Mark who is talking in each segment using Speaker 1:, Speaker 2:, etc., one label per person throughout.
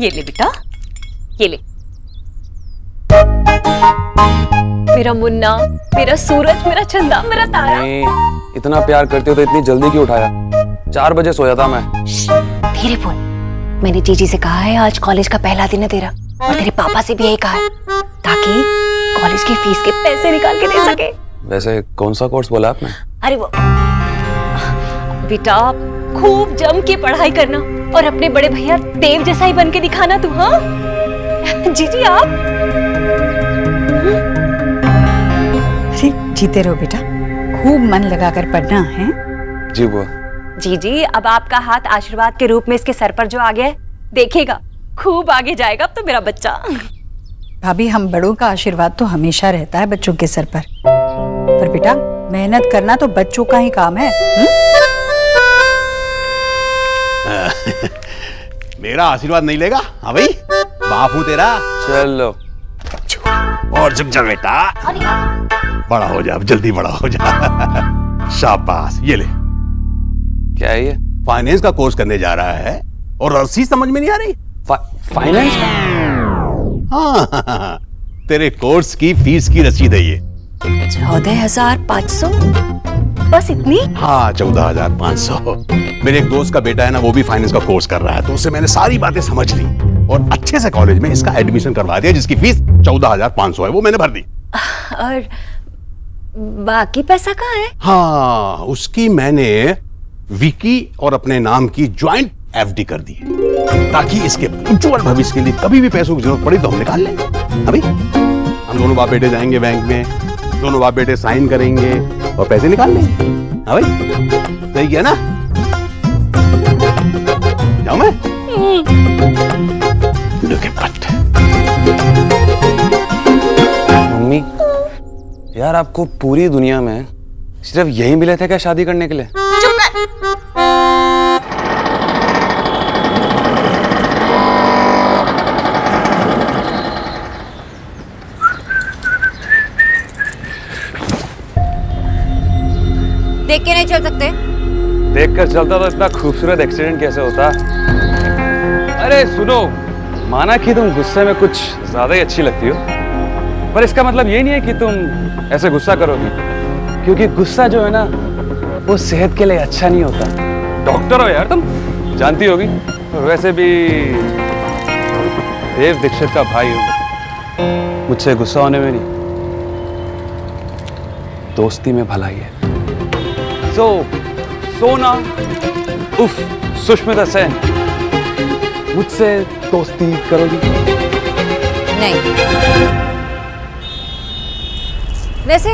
Speaker 1: ये ले बेटा, ये ले। मेरा मुन्ना, मेरा सूरज, मेरा चंदा, मेरा तारा।
Speaker 2: इतना प्यार करते हो तो इतनी जल्दी क्यों उठाया? 4 बजे सोया था मैं।
Speaker 1: धीरे बोल। मैंने जीजी से कहा है आज कॉलेज का पहला दिन है तेरा, और तेरे पापा से भी यही कहा है ताकि कॉलेज की फीस के पैसे निकाल के दे सके।
Speaker 2: वैसे कौन सा कोर्स बोला आपने?
Speaker 1: अरे वो बेटा, खूब जम के पढ़ाई करना और अपने बड़े भैया देव जैसा ही बन के दिखाना तू। हाँ जीजी आप
Speaker 3: जीते रहो बेटा, खूब मन लगाकर पढ़ना है।
Speaker 2: जी बुआ।
Speaker 1: जीजी अब आपका हाथ आशीर्वाद के रूप में इसके सर पर जो आ गया है, देखिएगा खूब आगे जाएगा अब तो मेरा बच्चा।
Speaker 3: भाभी, हम बड़ों का आशीर्वाद तो हमेशा रहता है बच्चों के सर पर बेटा मेहनत करना तो बच्चों का ही काम है।
Speaker 4: मेरा आशीर्वाद नहीं लेगा? हाँ भाई, बाप हूं तेरा।
Speaker 2: चलो
Speaker 4: और झुक जा बेटा, बड़ा हो जा, जल्दी बड़ा हो जा। शाबाश, ये ले।
Speaker 2: क्या है ये?
Speaker 4: फाइनेंस का कोर्स करने जा रहा है और रसीद समझ में नहीं आ रही?
Speaker 2: फाइनेंस?
Speaker 4: हाँ, तेरे कोर्स की फीस की रसीद है ये।
Speaker 1: 14,500 बस इतनी?
Speaker 4: हाँ 14,500। मेरे एक दोस्त का बेटा है ना, वो भी फाइनेंस का कोर्स कर रहा है, तो उससे मैंने सारी बातें समझ ली और अच्छे से कॉलेज में इसका एडमिशन करवा दिया, जिसकी फीस 14,500 है, वो मैंने भर दी।
Speaker 1: और बाकी पैसा कहाँ है?
Speaker 4: हाँ, उसकी मैंने विकी और अपने नाम की ज्वाइंट एफडी कर दी ताकि इसके उज्जवल भविष्य के लिए कभी भी पैसों की जरूरत पड़ी तो हम निकाल लेंगे। अभी हम दोनों बाप बेटे जाएंगे बैंक में, दोनों बाप बेटे साइन करेंगे और पैसे निकाल लेंगे। हाँ भाई, सही किया ना? जाऊं मैं? Look at that.
Speaker 2: मम्मी, यार आपको पूरी दुनिया में सिर्फ यही मिले थे क्या शादी करने के लिए?
Speaker 1: चुप कर। देख के नहीं चल सकते?
Speaker 2: देखकर चलता तो इतना खूबसूरत एक्सीडेंट कैसे होता? अरे सुनो, माना कि तुम गुस्से में कुछ ज्यादा ही अच्छी लगती हो, पर इसका मतलब ये नहीं है कि तुम ऐसे गुस्सा करोगी, क्योंकि गुस्सा जो है ना वो सेहत के लिए अच्छा नहीं होता। डॉक्टर हो यार तुम, जानती होगी। और वैसे भी देव दीक्षित का भाई हो, मुझसे गुस्सा होने में नहीं, दोस्ती में भलाई है। सोना उफ सुष्मिता सेन, मुझसे दोस्ती करोगी?
Speaker 1: नहीं। वैसे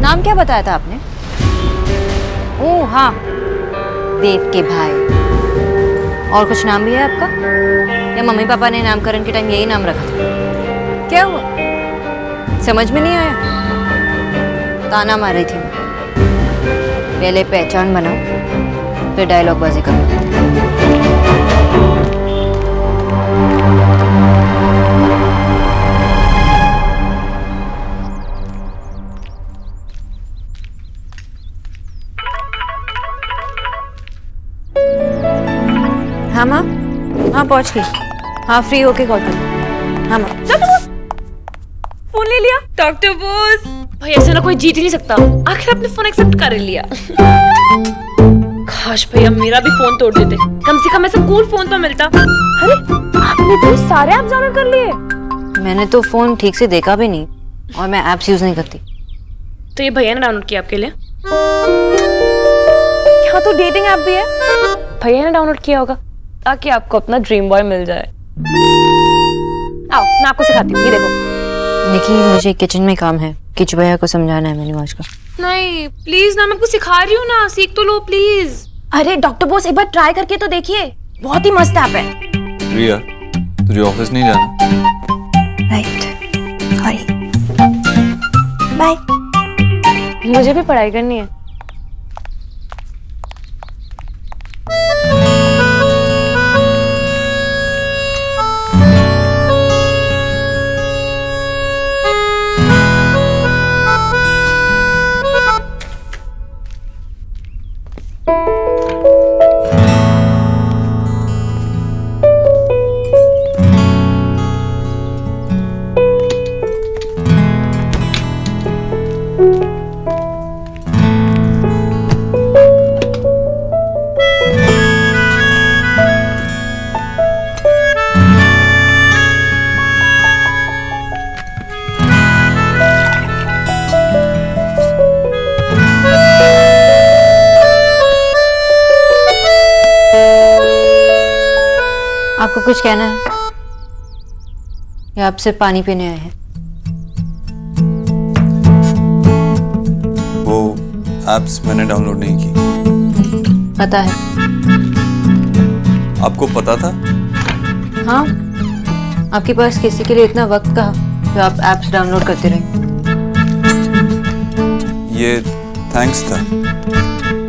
Speaker 1: नाम क्या बताया था आपने? ओह हाँ, देव के भाई। और कुछ नाम भी है आपका, या मम्मी पापा ने नामकरण के टाइम यही नाम रखा था? क्या हुआ, समझ में नहीं आया? ताना मार रही थी मैं। पहले पहचान बनाओ, फिर डायलॉग बाजी करो। हाँ माँ, हाँ पहुंच गई। हाँ फ्री होके कॉल कर। हाँ माँ। डॉक्टर बोस, फोन ले लिया? डॉक्टर बोस भाई, ऐसा ना कोई जीत ही नहीं सकता, आखिर आपने फोन एक्सेप्ट कर लिया। काश भैया मेरा भी फोन तोड़ देते, कम से कम ऐसा कूल फोन तो मिलता। अरे आपने तो सारे ऐप्स डाउनलोड कर लिए? मैंने तो फोन ठीक से देखा भी नहीं और मैं ऐप्स यूज नहीं करती। तो ये भैया ने डाउनलोड किया आपके लिए? यहाँ तो डेटिंग ऐप भी है, भैया ने डाउनलोड किया होगा ताकि आपको अपना ड्रीम बॉय मिल जाए। आओ मैं आपको सिखाती हूँ, ये देखो। देखिए मुझे किचन में काम है, किचु भैया को समझाना है मेन्यू आज का। नहीं प्लीज ना, मैं आपको सिखा रही हूँ ना, सीख तो लो प्लीज। अरे डॉक्टर बोस एक बार ट्राई करके तो देखिए, बहुत ही मस्त ऐप है।
Speaker 5: रिया, तुझे ऑफिस नहीं जाना?
Speaker 1: Right, sorry, bye. मुझे भी पढ़ाई करनी है। आपको कुछ कहना है या आप सिर्फ पानी पीने आए हैं?
Speaker 5: वो एप्स मैंने डाउनलोड नहीं की।
Speaker 1: पता है।
Speaker 5: आपको पता था?
Speaker 1: हाँ, आपके पास किसी के लिए इतना वक्त कहाँ जो आप एप्स डाउनलोड करते रहे?
Speaker 5: ये थैंक्स था।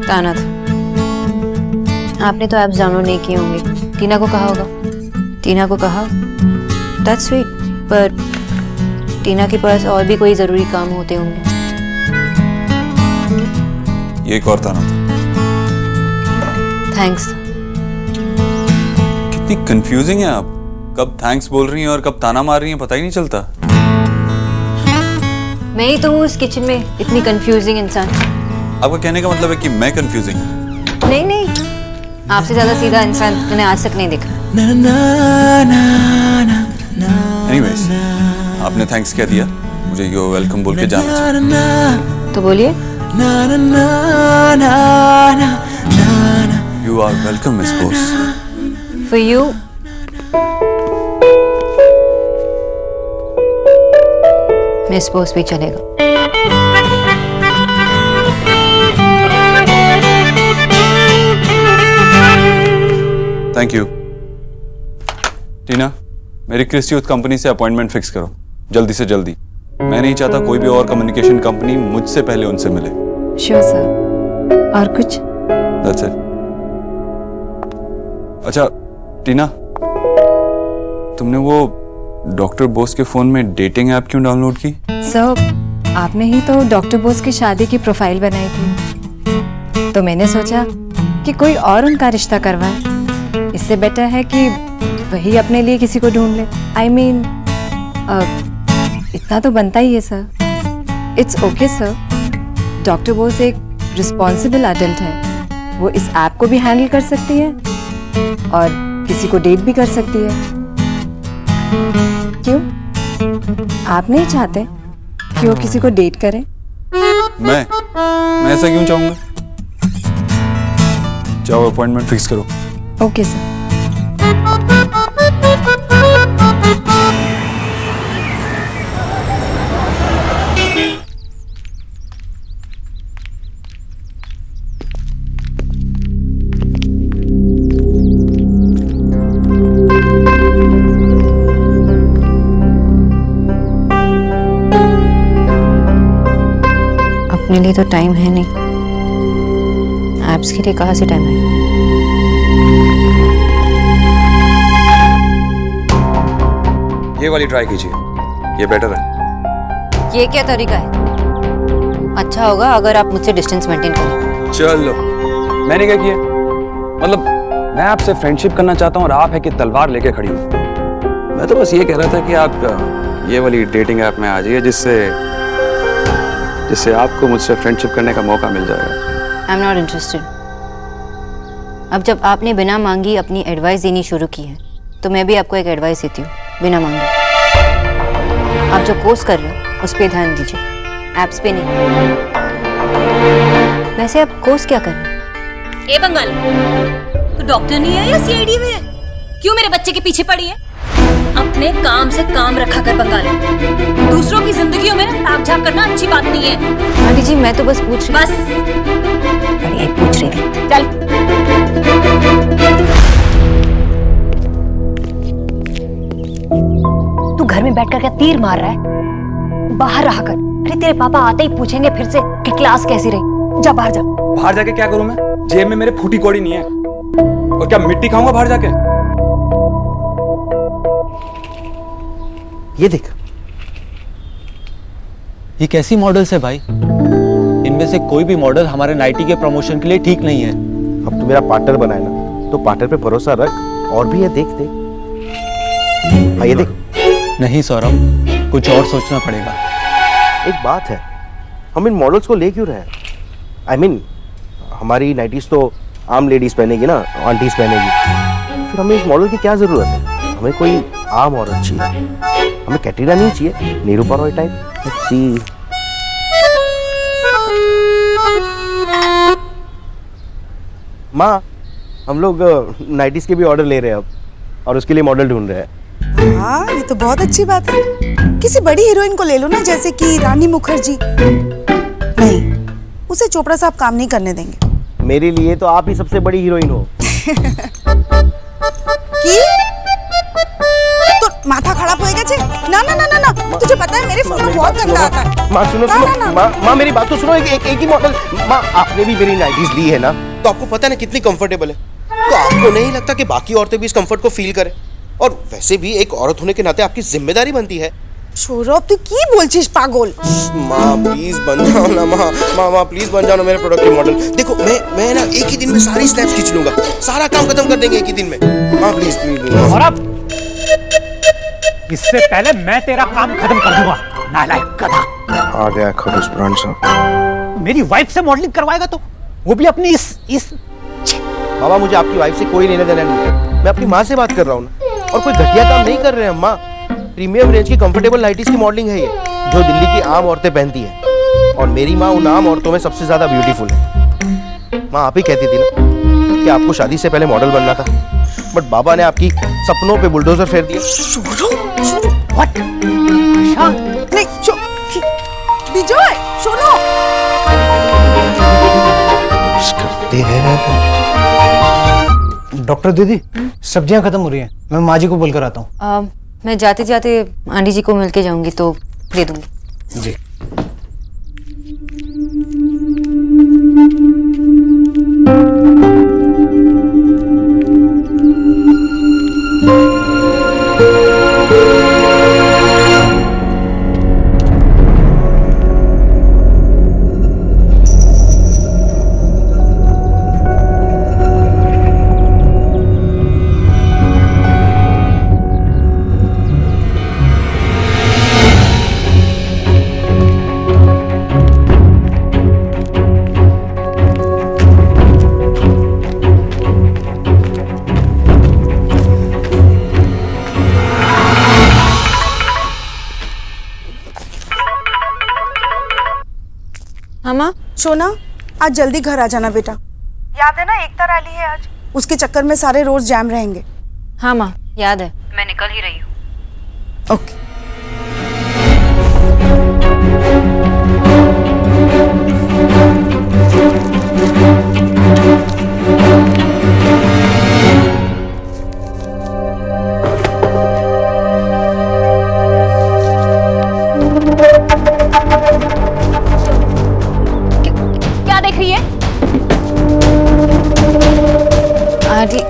Speaker 1: ताना था। आपने तो एप्स डाउनलोड नहीं किए होंगे, टीना को कहा होगा। टीना को कहा, दैट्स स्वीट, पर टीना के पास और भी कोई जरूरी काम होते होंगे।
Speaker 5: ये एक और ताना था।
Speaker 1: थैंक्स।
Speaker 5: कितनी कंफ्यूजिंग है आप, कब थैंक्स बोल रही हैं और कब ताना मार रही हैं पता ही नहीं चलता।
Speaker 1: मैं ही तो हूँ उस किचन में इतनी कंफ्यूजिंग इंसान।
Speaker 5: आपका कहने का मतलब है कि मैं कंफ्यूजिंग हूँ?
Speaker 1: नहीं नहीं, आपसे ज्यादा सीधा इंसान मैंने आज तक नहीं देखा।
Speaker 5: एनीवेज, आपने थैंक्स कह दिया, मुझे यो वेलकम बोल के जाना चाहिए।
Speaker 1: तो बोलिए।
Speaker 5: You are welcome miss Bose.
Speaker 1: For you miss Bose भी चलेगा।
Speaker 5: Thank you. टीना, मेरी क्रिस यूथ कंपनी से अपॉइंटमेंट फिक्स करो, जल्दी से जल्दी। मैं नहीं चाहता कोई भी और कम्युनिकेशन कंपनी मुझसे पहले उनसे मिले।
Speaker 1: Sure sir. और कुछ?
Speaker 5: That's it. अच्छा टीना, तुमने वो डॉक्टर बोस के फोन में डेटिंग ऐप क्यों डाउनलोड की?
Speaker 6: सर, आपने ही तो डॉक्टर बोस की शादी की प्रोफाइल बनाई थी, तो मैंने सोचा कि कोई और उनका रिश्ता करवाए। इससे बेटर है कि वही अपने लिए किसी को ढूंढ ले। I mean, इतना तो बनता ही है sir. It's okay sir, doctor Bose एक रिस्पॉन्सिबल एडल्ट है। वो इस ऐप को भी हैंडल कर सकती है और किसी को डेट भी कर सकती है। क्यों, आप नहीं चाहते कि वो किसी को डेट करे?
Speaker 5: मैं ऐसा क्यों चाहूंगा? जाओ अपॉइंटमेंट फिक्स करो।
Speaker 6: Okay sir.
Speaker 1: अपने लिए तो टाइम है नहीं, एप्स के लिए कहाँ से टाइम है?
Speaker 2: ये वाली ट्राई कीजिए, ये बेटर है।
Speaker 1: ये क्या तरीका है? अच्छा होगा अगर आप मुझसे डिस्टेंस मेंटेन करें।
Speaker 2: चलो, मैंने क्या किया? मतलब मैं आपसे फ्रेंडशिप करना चाहता हूँ और आप है कि तलवार लेके खड़ी हो। मैं तो बस ये कह रहा था कि आप ये वाली डेटिंग ऐप में आ जाइए, जिससे आपको मुझसे फ्रेंडशिप करने का मौका मिल जाएगा।
Speaker 1: I am not interested. अब जब आपने बिना मांगी अपनी एडवाइस देनी शुरू की है, तो मैं भी आपको एक एडवाइस देती हूँ, बिना मांगे। आप जो कोर्स कर रहे हो उस पर ध्यान दीजिए, एप्स पे नहीं। वैसे आप कोर्स क्या कर रहे हो?
Speaker 7: ए बंगाल, तू डॉक्टर नहीं है या सीआईडी में है? क्यों मेरे बच्चे के पीछे पड़ी है? अपने काम से काम रखा कर बंगाल। दूसरों की जिंदगियों में ताक झाक करना अच्छी बात नहीं है।
Speaker 1: आंटी जी, मैं तो बस पूछ रही।
Speaker 7: बस
Speaker 1: अरे पूछ रही थी।
Speaker 7: चल। तू घर में बैठकर क्या तीर मार रहा है? बाहर रहा कर। अरे तेरे पापा आते ही पूछेंगे फिर से कि क्लास कैसी रही। जा बाहर जा।
Speaker 2: बाहर जाके क्या करूं मैं? जेब में मेरे फूटी कौड़ी नहीं है, और क्या मिट्टी खाऊंगा बाहर जाके?
Speaker 8: ये देख, ये कैसी मॉडल्स है भाई? इनमें से कोई भी मॉडल हमारे नाइटी के प्रमोशन के लिए ठीक नहीं है।
Speaker 9: अब तू मेरा पार्टनर बना है ना, तो पार्टनर पे भरोसा रख। और भी है, देख देख। हाँ, ये देख।
Speaker 8: नहीं सौरभ, कुछ और सोचना पड़ेगा।
Speaker 9: एक बात है, हम इन मॉडल्स को ले क्यों रहे हैं? I mean, हमारी नाइटीज तो आम लेडीज पहनेगी ना, आंटीज पहनेगी। फिर हमें इस मॉडल की क्या जरूरत है? हमें कोई आम औरत चाहिए। हमें कैटरीना नहीं चाहिए, Nirupa Roy type. Let's see. माँ, हम लोग नाइटीज के भी ऑर्डर ले रहे हैं अब। और उसके लिए मॉडल ढूंढ रहे हैं।
Speaker 10: हाँ, ये तो बहुत अच्छी बात है। किसी बड़ी हीरोइन को ले लो ना, जैसे कि रानी मुखर्जी। नहीं, उसे चोपड़ा साहब काम नहीं करने देंगे।
Speaker 9: मेरे लिए तो आप ही सबसे बड़ी हीरोइन हो।
Speaker 10: की? तो माथा खराब होएगा जी? ना ना ना ना ना, तुझे पता है मेरे फोटो बहुत गंदा आता है।
Speaker 9: माँ सुनो
Speaker 10: ना,
Speaker 9: सुनो,
Speaker 10: ना, ना।
Speaker 9: माँ मेरी बात तो सुनो, एक ही मॉडल। माँ आपने भी मेरी 90s ली है ना, तो आपको पता है ना कितनी कंफर्टेबल है। तो आपको नहीं लगता कि बाकी औरतें भी इस कंफर्ट को फील करें? और वैसे भी एक औरत होने के नाते आपकी जिम्मेदारी बनती है।
Speaker 10: सौरभ, तू की बोलছিস पागल?
Speaker 9: माँ प्लीज बन जाओ ना, माँ प्लीज बन जाओ ना मेरे प्रोडक्ट के मॉडल। देखो मैं ना एक ही दिन में सारी स्नैप्स खींच लूंगा, सारा काम खत्म कर देंगे एक ही दिन में। माँ प्लीज प्लीज।
Speaker 11: और अब इससे पहले मैं तेरा काम खत्म कर दूंगा, नालायक गधा।
Speaker 9: आ गया खड़ूस ब्रांड साहब।
Speaker 11: मेरी वाइफ से मॉडलिंग करवाएगा तो वो भी अपनी इस
Speaker 9: बाबा, मुझे आपकी वाइफ से कोई लेना देना नहीं है। मैं अपनी माँ से बात कर रहा हूँ ना, और कोई घटिया काम नहीं कर रहे हैं हम। माँ, प्रीमियम रेंज की कंफर्टेबल नाइटीज की मॉडलिंग है ये, जो दिल्ली की आम औरतें पहनती हैं। और मेरी माँ उन आम औरतों में सबसे ज्यादा ब्यूटीफुल है। माँ आप ही कहती थी ना कि आपको शादी से पहले मॉडल बनना था, बट बाबा ने आपकी सपनों पे बुलडोजर फेर दिया।
Speaker 11: व्हाट?
Speaker 10: नहीं, विजय सुनो।
Speaker 9: करते हैं।
Speaker 11: डॉक्टर दीदी, सब्जियां खत्म हो रही हैं, मैं माँ जी को बोलकर आता हूँ।
Speaker 1: मैं जाते जाते आंटी जी को मिल के जाऊंगी तो दे दूंगी।
Speaker 11: जी।
Speaker 1: माँ,
Speaker 10: सोना, आज जल्दी घर आ जाना बेटा। याद है ना, एकता रैली है आज। उसके चक्कर में सारे रोड जैम रहेंगे।
Speaker 1: हाँ माँ, याद है, मैं निकल ही रही हूँ।
Speaker 10: ओके।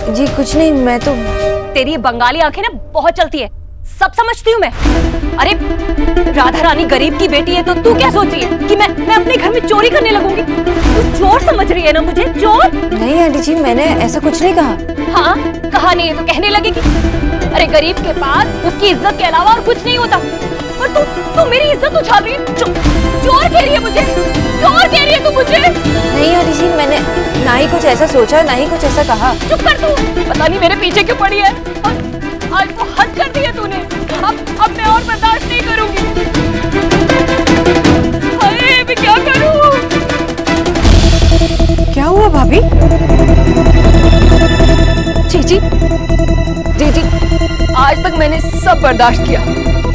Speaker 1: जी कुछ नहीं, मैं तो
Speaker 7: तेरी ये बंगाली आंखें ना बहुत चलती है, सब समझती हूँ मैं। अरे राधा रानी गरीब की बेटी है तो तू क्या सोच रही है कि मैं अपने घर में चोरी करने लगूंगी? तू चोर समझ रही है ना मुझे, चोर?
Speaker 1: नहीं आंटी जी, मैंने ऐसा कुछ नहीं कहा।
Speaker 7: हाँ, कहा नहीं है तो कहने लगेगी। अरे गरीब के पास उसकी इज्जत के अलावा और कुछ नहीं होता, और तू मेरी इज्जत उछाल रही है। चोर कह रही है मुझे, चोर कह रही है तू मुझे।
Speaker 1: नहीं आंटी जी, मैंने ना ही कुछ ऐसा सोचा, ना ही कुछ ऐसा कहा।
Speaker 7: चुप कर तू, पता नहीं मेरे पीछे क्यों पड़ी है। आज वो हद कर दी है तूने, अब मैं और बर्दाश्त नहीं करूंगी। अरे मैं क्या करूं?
Speaker 6: क्या हुआ भाभी?
Speaker 7: जी, आज तक मैंने सब बर्दाश्त किया,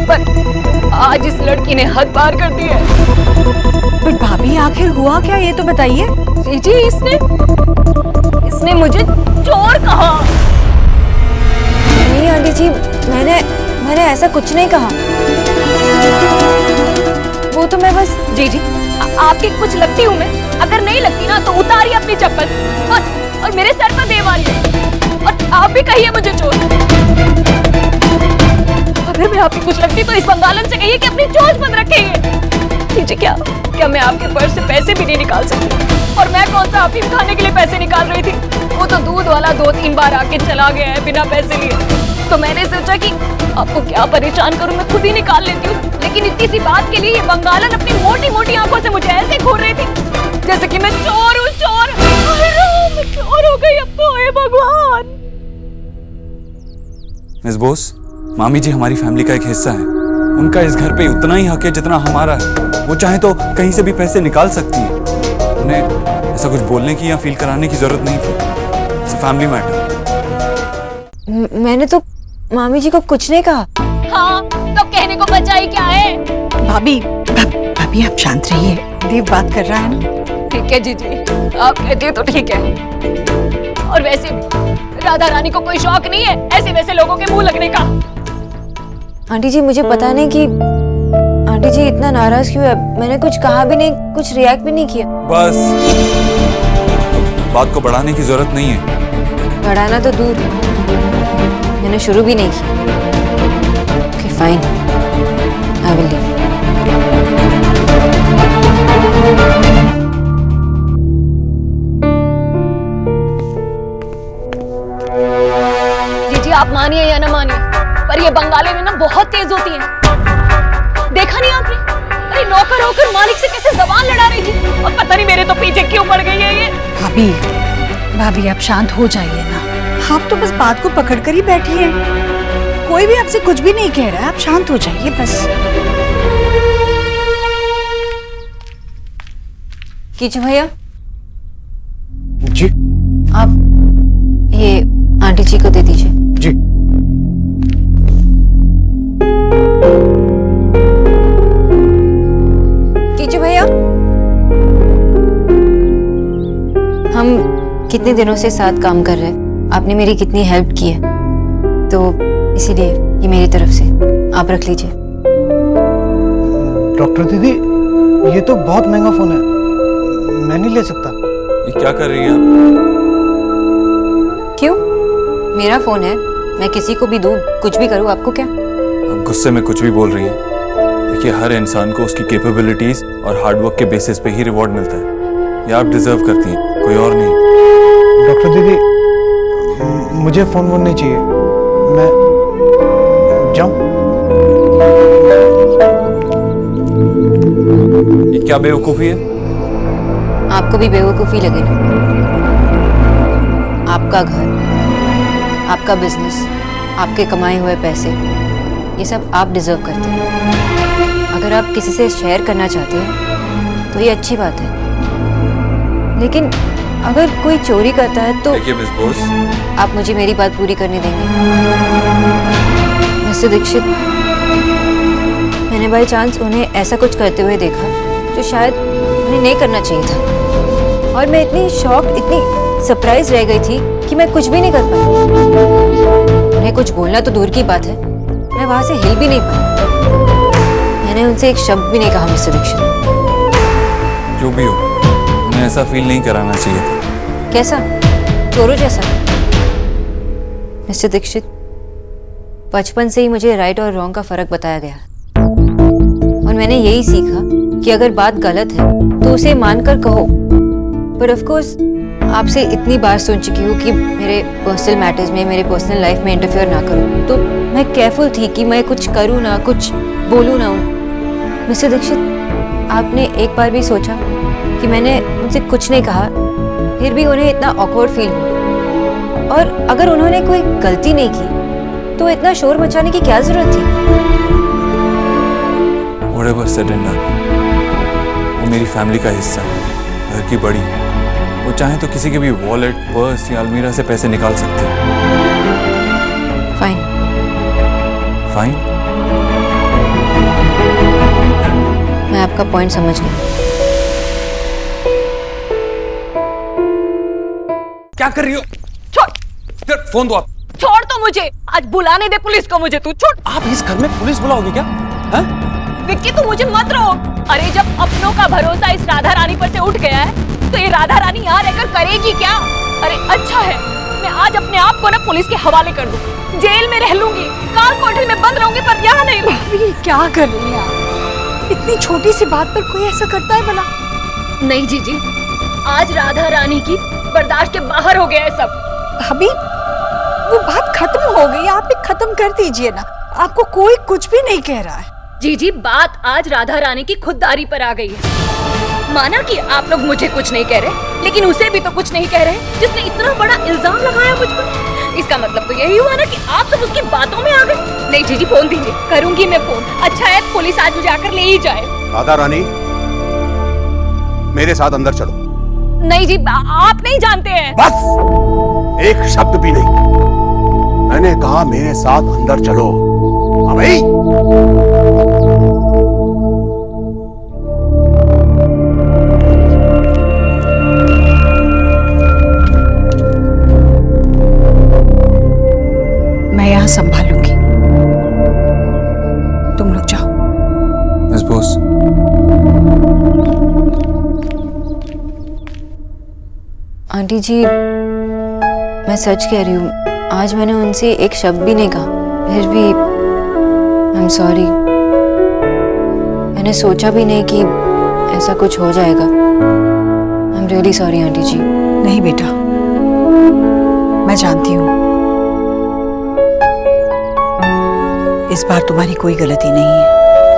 Speaker 7: पर आज इस लड़की ने हद पार कर दी है।
Speaker 6: पर भाभी आखिर हुआ क्या, ये तो बताइए।
Speaker 7: जी, इसने मुझे चोर कहा।
Speaker 1: नहीं आंटी जी, मैंने ऐसा कुछ नहीं कहा। वो तो मैं बस
Speaker 7: जी आपकी कुछ लगती हूँ मैं? अगर नहीं लगती ना तो उतारिए अपनी चप्पल और मेरे सर पर दे मारिए, और आप भी कहिए मुझे चोर। अगर मैं आपकी कुछ लगती तो इस बंगालन से कहिए कि अपनी चोंच बंद रखेंगे। जी क्या मैं आपके पर्स से पैसे भी नहीं निकाल सकती? और मैं कौन सा अफीम खाने के लिए पैसे निकाल रही थी? वो तो दूध वाला 2-3 बार आके चला गया है बिना पैसे लिए। तो मैंने सोचा कि आपको क्या परेशान करूं, मैं खुद ही निकाल लेती हूँ। लेकिन इतनी सी बात के लिए ये बंगालन अपनी मोटी मोटी आंखों से मुझे ऐसे घूर रही थी जैसे कि मैं चोर हूँ, चोर। मैं चोर हो गई अब तो, हे भगवान।
Speaker 5: मिस बोस, मामी जी हमारी फैमिली का एक हिस्सा है। उनका इस घर पे उतना ही हक है जितना हमारा है। वो चाहे तो कहीं से भी पैसे निकाल सकती है। उन्हें ऐसा कुछ बोलने की या फील कराने की जरूरत नहीं थी। It's a family matter.
Speaker 1: मैंने तो मामी जी को कुछ नहीं कहा।
Speaker 7: हाँ तो कहने को बचा ही क्या है?
Speaker 3: भाभी भाभी आप शांत रहिए, देव बात कर रहा है ना।
Speaker 7: ठीक है जीजी, आप कहती हो तो ठीक है। और वैसे भी राधा रानी को कोई शौक नहीं है ऐसे वैसे लोगों के मुंह लगने का।
Speaker 1: आंटी जी मुझे पता नहीं कि आंटी जी इतना नाराज क्यों है। मैंने कुछ कहा भी नहीं, कुछ रिएक्ट भी नहीं किया।
Speaker 5: बस बात को बढ़ाने की जरूरत नहीं है।
Speaker 1: बढ़ाना तो दूर, मैंने शुरू भी नहीं किया। Okay fine, I will leave.
Speaker 7: जीजी आप मानिए या ना मानिए, पर ये बंगाली में ना बहुत तेज होती है। देखा नहीं आपने? अरे नौकर होकर मालिक से कैसे जबान लड़ा रही थी, और पता नहीं मेरे तो पीछे क्यों पड़ गई है ये।
Speaker 3: भाभी भाभी आप शांत हो जाइए ना, आप तो बस बात को पकड़ कर ही बैठी हैं। कोई भी आपसे कुछ भी नहीं कह रहा है, आप शांत हो जाइए बस।
Speaker 1: कीचू भैया
Speaker 11: जी
Speaker 1: आप ये आंटी जी को दे दीजिए।
Speaker 11: जी
Speaker 1: कीचू भैया हम कितने दिनों से साथ काम कर रहे हैं, आपने मेरी कितनी हेल्प की है, तो इसीलिए ये मेरी तरफ से आप रख लीजिए।
Speaker 11: डॉक्टर दीदी ये तो बहुत महंगा फोन है, मैं नहीं ले सकता।
Speaker 5: ये क्या कर रही है आप?
Speaker 1: क्यों? मेरा फोन है, मैं किसी को भी दूं, कुछ भी करूं, आपको क्या?
Speaker 5: आप गुस्से में कुछ भी बोल रही हैं। देखिए हर इंसान को उसकी कैपेबिलिटीज और हार्डवर्क के बेसिस पे ही रिवॉर्ड मिलता है। ये आप डिजर्व करती हैं, कोई और नहीं।
Speaker 11: डॉक्टर दीदी मुझे फोन वोन नहीं चाहिए, मैं जाऊं?
Speaker 5: ये क्या बेवकूफी है?
Speaker 1: आपको भी बेवकूफी लगे ना। आपका घर, आपका बिजनेस, आपके कमाए हुए पैसे, ये सब आप डिजर्व करते हैं। अगर आप किसी से शेयर करना चाहते हैं तो ये अच्छी बात है, लेकिन अगर कोई चोरी करता है तो
Speaker 5: देखिए मिस बोस,
Speaker 1: आप मुझे मेरी बात पूरी करने देंगे? मिस्टर दीक्षित, मैंने बाई चांस उन्हें ऐसा कुछ करते हुए देखा जो शायद उन्हें नहीं करना चाहिए था, और मैं इतनी शॉक, इतनी सरप्राइज रह गई थी कि मैं कुछ भी नहीं कर पाई। उन्हें कुछ बोलना तो दूर की बात है, मैं वहां से हिल भी नहीं पाई। मैंने उनसे एक शब्द भी नहीं कहा। मिस्टर दीक्षित,
Speaker 5: जो भी हो, उन्हें ऐसा फील नहीं कराना चाहिए था।
Speaker 1: कैसा? चोरों जैसा? मिस्टर दीक्षित, बचपन से ही मुझे राइट और रॉन्ग का फर्क बताया गया, और मैंने यही सीखा कि अगर बात गलत है तो उसे मानकर कहो। पर ऑफ कोर्स आपसे इतनी बार सुन चुकी हूँ कि मेरे पर्सनल मैटर्स में, मेरे पर्सनल लाइफ में इंटरफेयर ना करूँ, तो मैं केयरफुल थी कि मैं कुछ करूँ ना, कुछ बोलूँ ना। मिस्टर दीक्षित, आपने एक बार भी सोचा कि मैंने उनसे कुछ नहीं कहा, फिर भी उन्हें इतना ऑकवर्ड फील हुआ? और अगर उन्होंने कोई गलती नहीं की तो इतना शोर मचाने की क्या जरूरत थी?
Speaker 5: Whatever said and done, वो मेरी फैमिली का हिस्सा है, घर की बड़ी है। वो चाहे तो किसी के भी वॉलेट, पर्स या अलमीरा से पैसे निकाल सकते हैं।
Speaker 1: फाइन।
Speaker 5: फाइन?
Speaker 1: मैं आपका पॉइंट समझ गई।
Speaker 2: क्या कर रही हो?
Speaker 7: छोड़,
Speaker 2: फिर फोन दो आप।
Speaker 7: छोड़ तो मुझे, आज बुलाने दे पुलिस को मुझे। तू छोड़।
Speaker 2: आप इस घर में पुलिस बुलाओगे क्या? हैं?
Speaker 7: विक्की तू मुझे मत रोक। अरे जब अपनों का भरोसा इस राधा रानी पर से उठ गया है तो ये राधा रानी यहाँ रहकर करेगी क्या? अरे अच्छा है, मैं आज अपने आप को ना पुलिस के हवाले कर दूं, जेल में रह लूंगी, काल कोठरी में बंद रहूंगी, पर यहाँ नहीं रहूंगी।
Speaker 3: क्या कर रही हैं आप? इतनी छोटी सी बात पर कोई ऐसा करता है भला?
Speaker 7: नहीं जीजी, आज राधा रानी की बर्दाश्त के बाहर हो गया है सब।
Speaker 3: भाभी वो बात खत्म हो गई, आप भी खत्म कर दीजिए ना। आपको कोई कुछ भी नहीं कह रहा है।
Speaker 7: जीजी बात आज राधा रानी की खुददारी पर आ गई है। माना कि आप लोग मुझे कुछ नहीं कह रहे, लेकिन उसे भी तो कुछ नहीं कह रहे जिसने इतना बड़ा इल्जाम लगाया मुझ पर। इसका मतलब तो यही हुआ ना कि आप सब उसकी बातों में आ गए। नहीं जीजी, फोन दीजिए, करूंगी मैं फोन। अच्छा है पुलिस आज मुझे आकर ले ही जाए।
Speaker 4: राधा रानी मेरे साथ अंदर चलो।
Speaker 7: नहीं जी, आप नहीं जानते हैं।
Speaker 4: बस एक शब्द भी नहीं। मैंने कहा मेरे साथ अंदर चलो। हाँ भाई।
Speaker 3: मैं यहाँ संभालूंगी, तुम लोग जाओ।
Speaker 5: मिस बोस,
Speaker 1: आंटी जी, मैं सच कह रही हूँ, आज मैंने उनसे एक शब्द भी नहीं कहा, फिर भी आई एम सॉरी। मैंने सोचा भी नहीं कि ऐसा कुछ हो जाएगा। I am really sorry aunty ji.
Speaker 3: नहीं बेटा, मैं जानती हूँ इस बार तुम्हारी कोई गलती नहीं है।